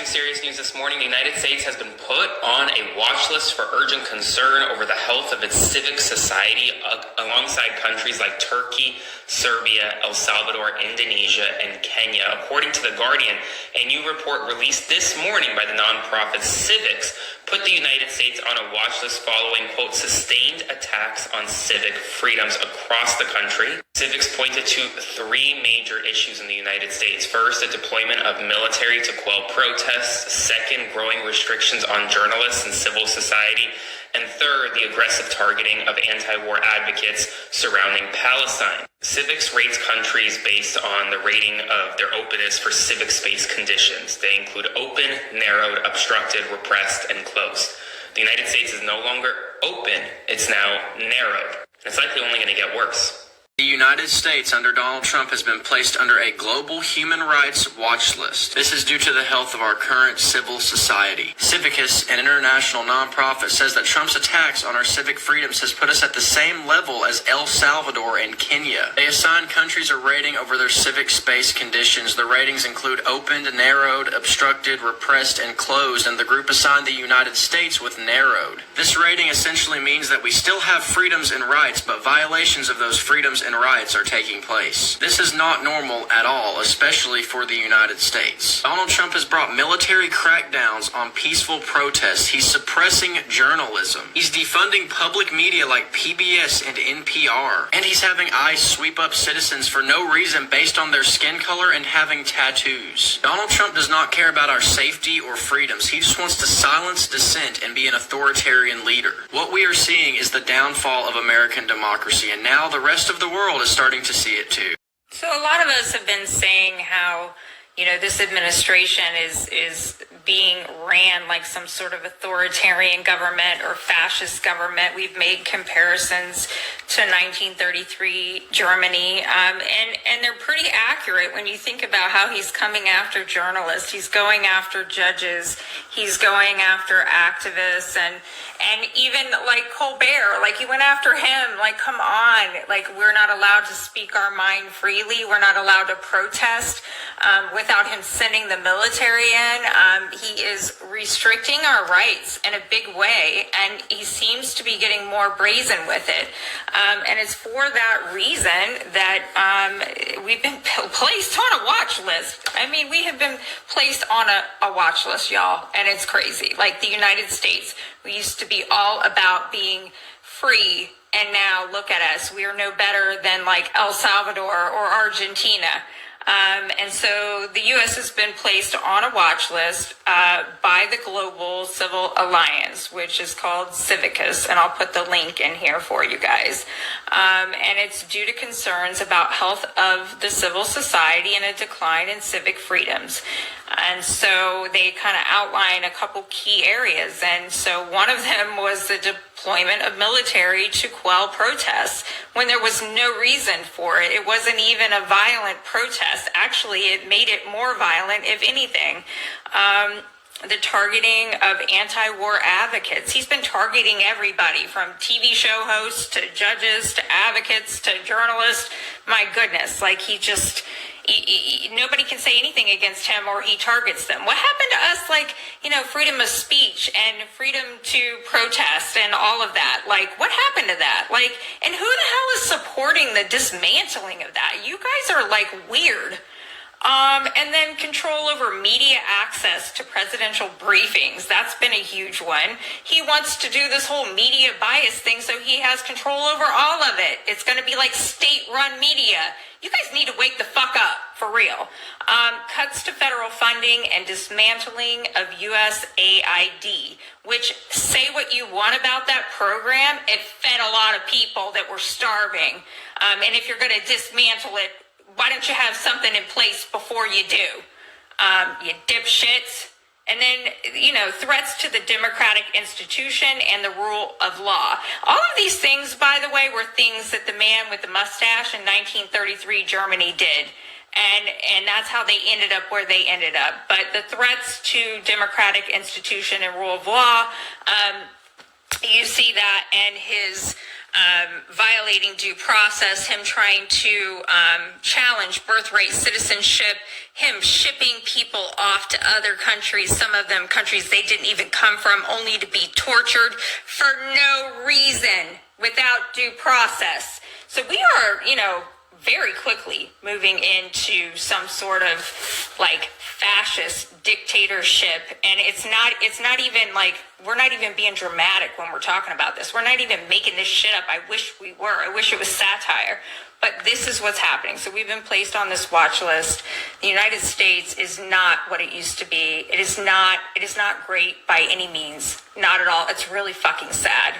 catching serious news this morning. The United States has been put on a watch list for urgent concern over the health of its civic society alongside countries like Turkey, Serbia, El Salvador, Indonesia, and Kenya. According to The Guardian, a new report released this morning by the nonprofit Civics put the United States on a watch list following, quote, sustained attacks on civic freedoms across the country. Civics pointed to three major issues in the United States. First, the deployment of military to quell protests. Second, growing restrictions on journalists and civil society. And third, the aggressive targeting of anti-war advocates surrounding Palestine. Civics rates countries based on the rating of their openness for civic space conditions. They include open, narrowed, obstructed, repressed, and closed. The United States is no longer open, it's now narrowed. It's likely only going to get worse. The United States under Donald Trump has been placed under a global human rights watch list. This is due to the health of our current civil society. Civicus, an international nonprofit, says that Trump's attacks on our civic freedoms has put us at the same level as El Salvador and Kenya. They assign countries a rating over their civic space conditions. The ratings include opened, narrowed, obstructed, repressed, and closed, and the group assigned the United States with narrowed. This rating essentially means that we still have freedoms and rights, but violations of those freedoms and riots are taking place. This is not normal at all, especially for the United States. Donald Trump has brought military crackdowns on peaceful protests. He's suppressing journalism. He's defunding public media like PBS and NPR. And he's having ICE sweep up citizens for no reason based on their skin color and having tattoos. Donald Trump does not care about our safety or freedoms. He just wants to silence dissent and be an authoritarian leader. What we are seeing is the downfall of American democracy, and now the rest of the world is starting to see it too. So a lot of us have been saying how, this administration is being ran like some sort of authoritarian government or fascist government. We've made comparisons to 1933 Germany, and they're pretty accurate when you think about how he's coming after journalists, he's going after judges, he's going after activists, and even like Colbert, like he went after him, like come on, like we're not allowed to speak our mind freely, we're not allowed to protest without him sending the military in. He is restricting our rights in a big way, and he seems to be getting more brazen with it. And it's for that reason that we've been placed on a watch list. I mean, we have been placed on a watch list, y'all, and it's crazy. Like the United States, we used to be all about being free, and now look at us. We are no better than like El Salvador or Argentina. And so the U.S. has been placed on a watch list by the Global Civil Alliance, which is called Civicus, and I'll put the link in here for you guys. And it's due to concerns about health of the civil society and a decline in civic freedoms. And so they kind of outline a couple key areas. And so one of them was the deployment of military to quell protests when there was no reason for it. It wasn't even a violent protest. Actually, it made it more violent, if anything. The targeting of anti-war advocates. He's been targeting everybody from TV show hosts to judges to advocates to journalists. My goodness, like nobody can say anything against him or he targets them. What happened to us, like, freedom of speech and freedom to protest and all of that? Like, what happened to that? Like, and who the hell is supporting the dismantling of that? You guys are like weird. And then control over media access to presidential briefings. That's been a huge one. He wants to do this whole media bias thing so he has control over all of it. It's going to be like state-run media. You guys need to wake the fuck up, for real. Cuts to federal funding and dismantling of USAID, which, say what you want about that program, it fed a lot of people that were starving. And if you're going to dismantle it, why don't you have something in place before you do? You dipshits. And then, threats to the democratic institution and the rule of law. All of these things, by the way, were things that the man with the mustache in 1933 Germany did. And that's how they ended up where they ended up. But the threats to democratic institution and rule of law, You see that and his violating due process, him trying to challenge birthright citizenship, him shipping people off to other countries, some of them countries they didn't even come from, only to be tortured for no reason, without due process. So we are, very quickly moving into some sort of like fascist dictatorship, and it's not even like, we're not even being dramatic when we're talking about this. We're not even making this shit up. I wish we were. I wish it was satire, but this is what's happening. So we've been placed on this watch list. The United States is not what it used to be. It is not great by any means. Not at all. It's really fucking sad.